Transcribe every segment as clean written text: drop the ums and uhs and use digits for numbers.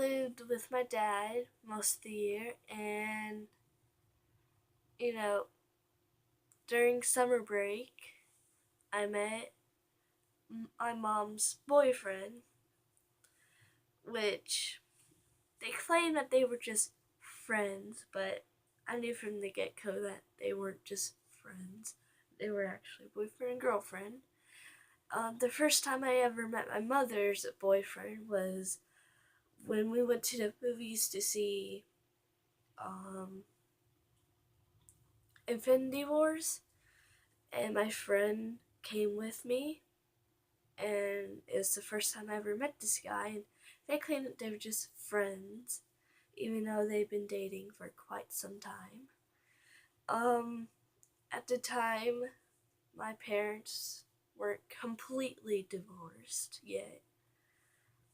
lived with my dad most of the year, and you know, during summer break, I met my mom's boyfriend, which they claimed that they were just friends, but I knew from the get go that they weren't just friends. They were actually boyfriend and girlfriend. The first time I ever met my mother's boyfriend was when we went to the movies to see Infinity Wars, and my friend came with me, and it was the first time I ever met this guy, and they claimed that they were just friends, even though they'd been dating for quite some time. At the time, my parents weren't completely divorced yet.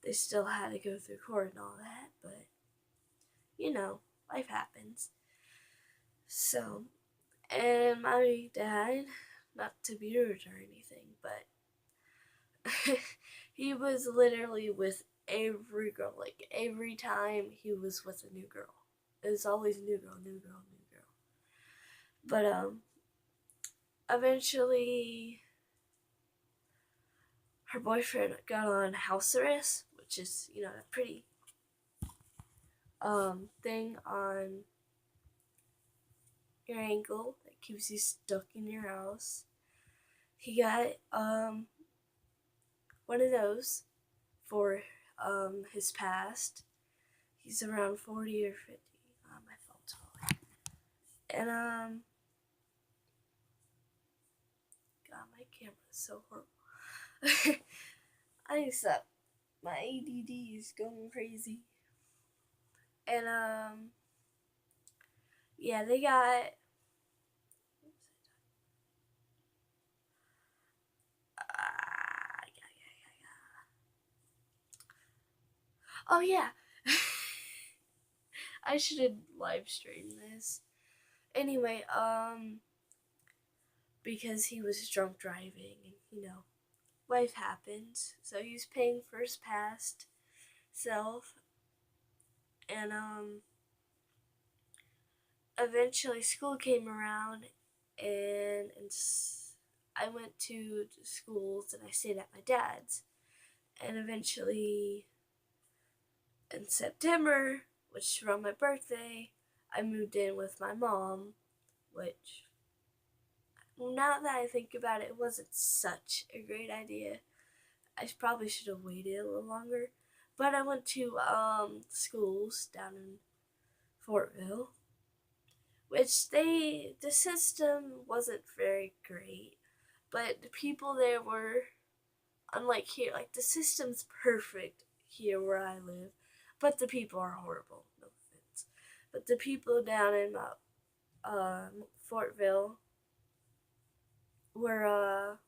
They still had to go through court and all that, but life happens. So, and my dad, not to be rude or anything, but he was literally with every girl. Like, every time he was with a new girl. It was always new girl, new girl, new girl. But, eventually, her boyfriend got on house arrest, which is, a pretty, thing on your ankle that keeps you stuck in your house. He got, one of those for, his past. He's around 40 or 50. My phone's falling. And, God, my camera is so horrible. I need to stop. My ADD is going crazy. And, yeah, they got, oh yeah. I should have live streamed this. Anyway, because he was drunk driving, and life happens. So he was paying for his past self, and eventually school came around, and I went to schools, and I stayed at my dad's, and eventually in September, which was around my birthday, I moved in with my mom, which, now that I think about it, it wasn't such a great idea. I probably should have waited a little longer. But I went to schools down in Fortville, which the system wasn't very great, but the people there were, unlike here, like, the system's perfect here where I live, but the people are horrible, no offense. But the people down in Fortville were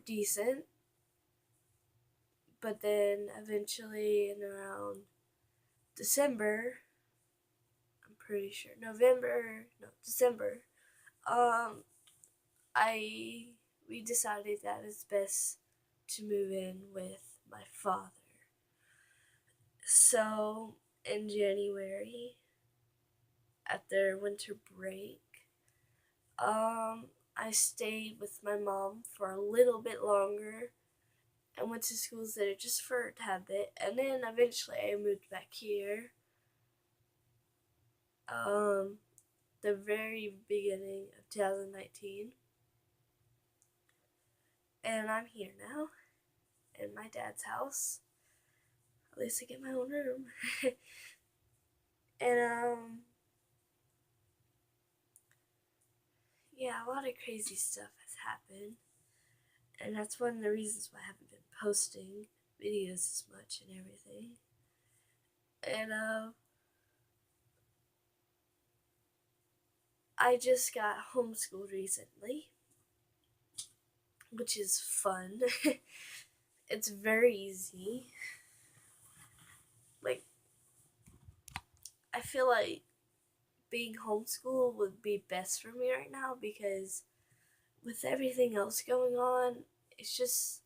decent, but then eventually in around December, I'm pretty sure, December, we decided that it's best to move in with my father. So in January, at their winter break, I stayed with my mom for a little bit longer and went to schools there just for a tad bit, and then eventually I moved back here. The very beginning of 2019, and I'm here now in my dad's house. At least I get my own room. And yeah, a lot of crazy stuff has happened, and that's one of the reasons why I haven't been posting videos as much and everything. And I just got homeschooled recently, which is fun. It's very easy. Like, I feel like being homeschooled would be best for me right now, because with everything else going on, it's just,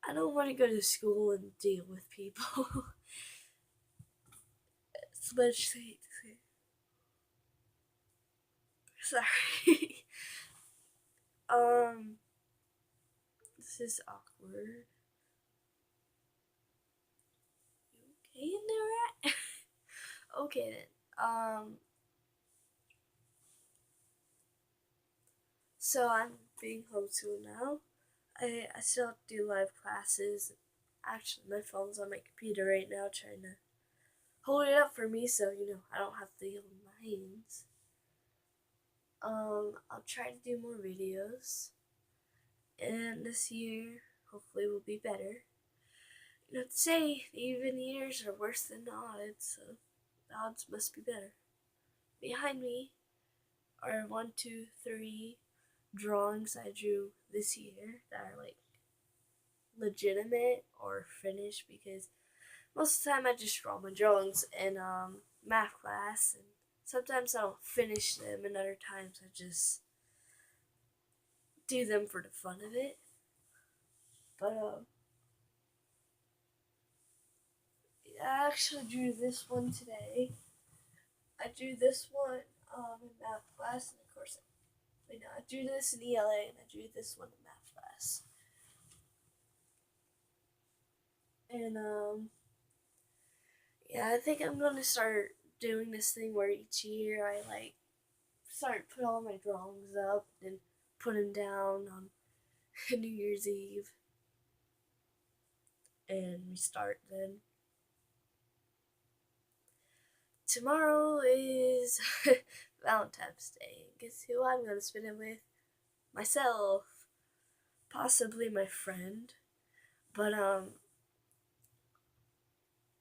I don't want to go to school and deal with people. But sorry. um, this is awkward. You okay in there, right? Okay then. So I'm being homeschooled now. I still have to do live classes. Actually, my phone's on my computer right now, trying to hold it up for me, so I don't have to hold my hands. I'll try to do more videos, and this year hopefully will be better. To say the even years are worse than the odds, so the odds must be better. Behind me are 1, 2, 3 drawings I drew this year that are like legitimate or finished, because most of the time I just draw my drawings in math class, and sometimes I don't finish them, and other times I just do them for the fun of it. But I actually drew this one today. I drew this one in math class, and of course, I drew this in ELA, and I drew this one in math class. And yeah, I think I'm gonna start doing this thing where each year I like start put all my drawings up and put them down on New Year's Eve, and we start then. Tomorrow is Valentine's Day. Guess who I'm gonna spend it with? Myself, possibly my friend. But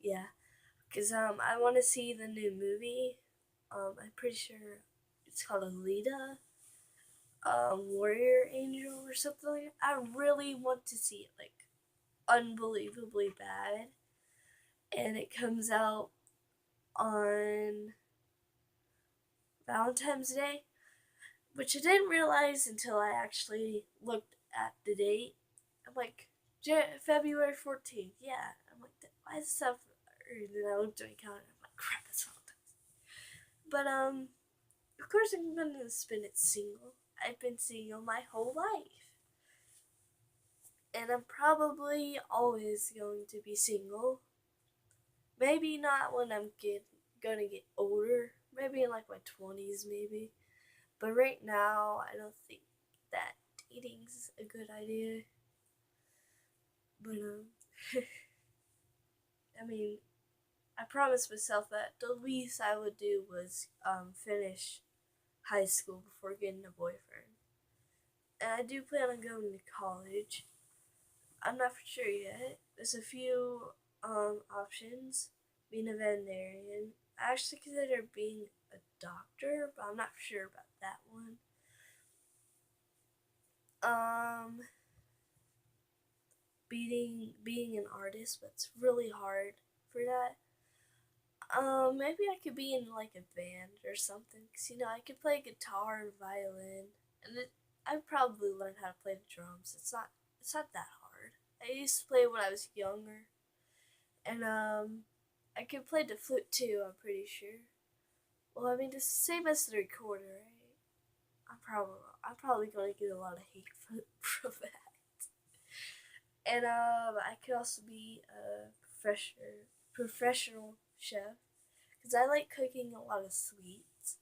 yeah, cause I want to see the new movie. I'm pretty sure it's called Alita, Warrior Angel or something like that. I really want to see it, like unbelievably bad, and it comes out on Valentine's Day, which I didn't realize until I actually looked at the date. I'm like, February 14th. Yeah. I'm like, why is stuff? And then I looked at my calendar. I'm like, crap, it's Valentine's. But of course I'm gonna spend it single. I've been single my whole life, and I'm probably always going to be single. Maybe not when gonna get older. Maybe in like my 20s, maybe. But right now, I don't think that dating's a good idea. But I mean, I promised myself that the least I would do was finish high school before getting a boyfriend. And I do plan on going to college. I'm not for sure yet. There's a few options. Being a veterinarian. I actually consider being a doctor, but I'm not sure about that one. Um, being an artist, but it's really hard for that. Maybe I could be in like a band or something, 'cause I could play guitar and violin, and I'd probably learn how to play the drums. It's not that hard. I used to play when I was younger, and I could play the flute too. I'm pretty sure. Well, I mean, it's the same as the recorder, right? I'm probably gonna get a lot of hate from that. And I could also be a professional chef, because I like cooking a lot of sweets.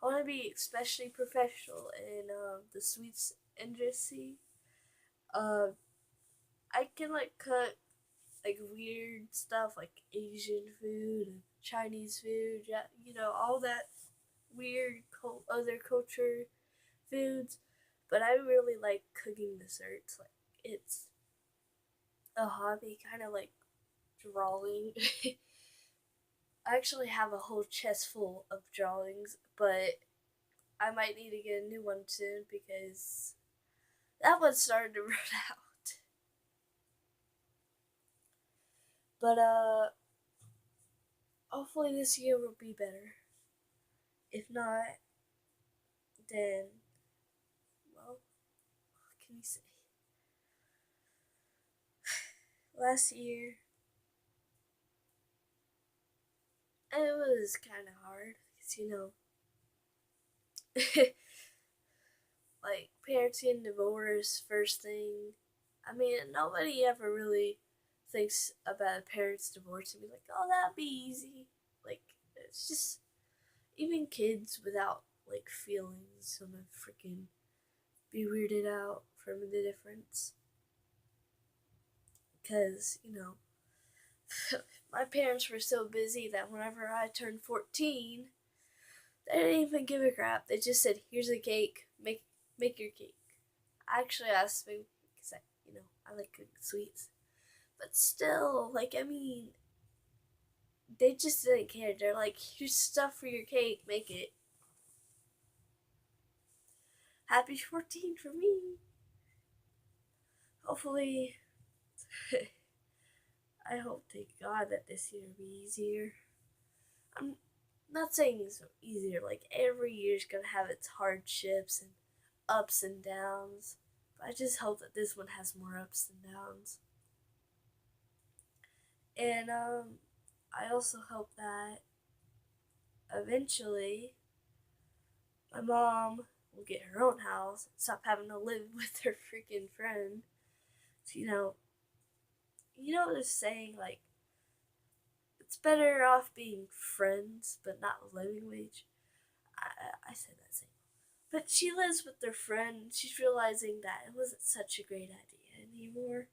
I want to be especially professional in the sweets industry. Uh, I can like cook like weird stuff like Asian food and Chinese food, all that weird other culture foods. But I really like cooking desserts. Like, it's a hobby, kind of like drawing. I actually have a whole chest full of drawings, but I might need to get a new one soon, because that one's starting to run out. But hopefully this year will be better. If not, then, well, what can you say? Last year, it was kind of hard because, like, parents getting divorced, first thing. I mean, nobody ever really thinks about a parent's divorce and be like, oh, that'd be easy. Like, it's just, even kids without, like, feelings, gonna freaking be weirded out from the difference. Because, my parents were so busy that whenever I turned 14, they didn't even give a crap. They just said, here's a cake, make your cake. I actually asked me, because I like cooking sweets. But still, like, I mean, they just didn't care. They're like, here's stuff for your cake, make it. Happy 14 for me. Hopefully, I hope to God that this year will be easier. I'm not saying it's easier, like every year's gonna have its hardships and ups and downs. But I just hope that this one has more ups and downs. And I also hope that eventually my mom will get her own house and stop having to live with her freaking friend. So, this saying, like, it's better off being friends but not living wage. I said that saying. But she lives with their friend. She's realizing that it wasn't such a great idea anymore.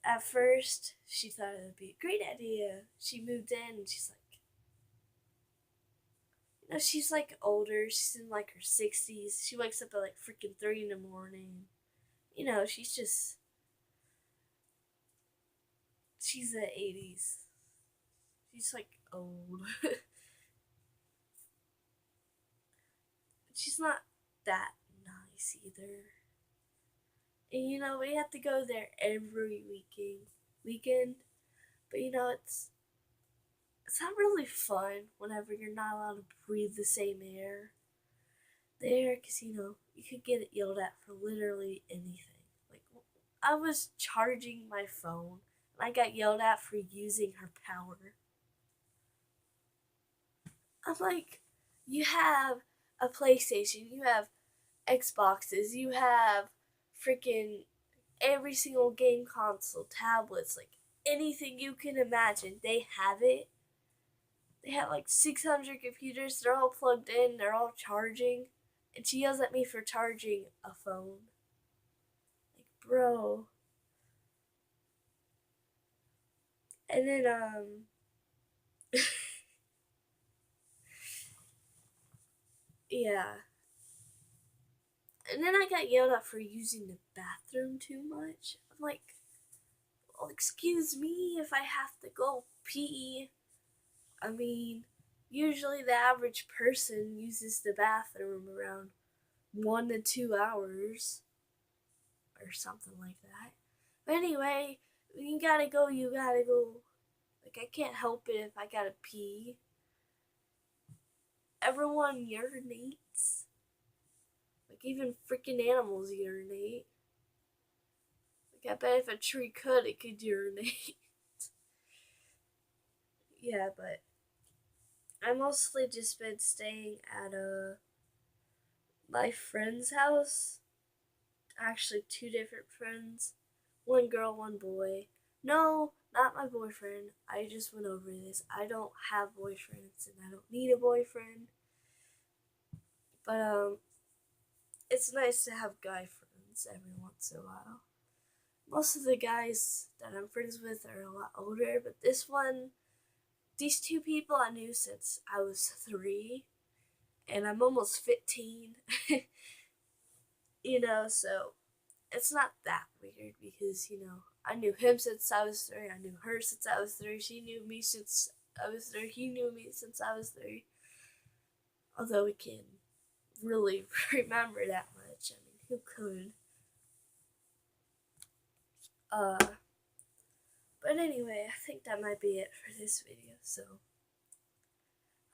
At first, she thought it would be a great idea. She moved in and she's like older. She's in like her 60s. She wakes up at like freaking 3 in the morning. She's the 80s. She's like old. She's not that nice either. And we have to go there every weekend. But it's not really fun whenever you're not allowed to breathe the same air there, because you could get yelled at for literally anything. Like, I was charging my phone and I got yelled at for using her power. I'm like, you have a PlayStation, you have Xboxes, you have freaking every single game console, tablets, like anything you can imagine, they have it. They have like 600 computers, they're all plugged in, they're all charging, and she yells at me for charging a phone. Like, bro. And then, yeah. And then I got yelled at for using the bathroom too much. I'm like, well, excuse me if I have to go pee. I mean, usually the average person uses the bathroom around 1 to 2 hours or something like that. But anyway, you gotta go, you gotta go. Like, I can't help it if I gotta pee. Everyone urinates. Like, even freaking animals urinate. Like, I bet if a tree could, it could urinate. Yeah, but I mostly just been staying at my friend's house. Actually, 2 different friends. One girl, one boy. No, not my boyfriend. I just went over this. I don't have boyfriends and I don't need a boyfriend. But it's nice to have guy friends every once in a while. Most of the guys that I'm friends with are a lot older, but these 2 people I knew since I was 3, and I'm almost 15. So it's not that weird because, I knew him since I was 3, I knew her since I was 3, she knew me since I was 3, he knew me since I was 3. Although we can really remember that much. I mean, who could? But anyway, I think that might be it for this video, so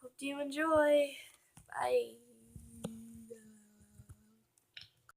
hope you enjoy. Bye.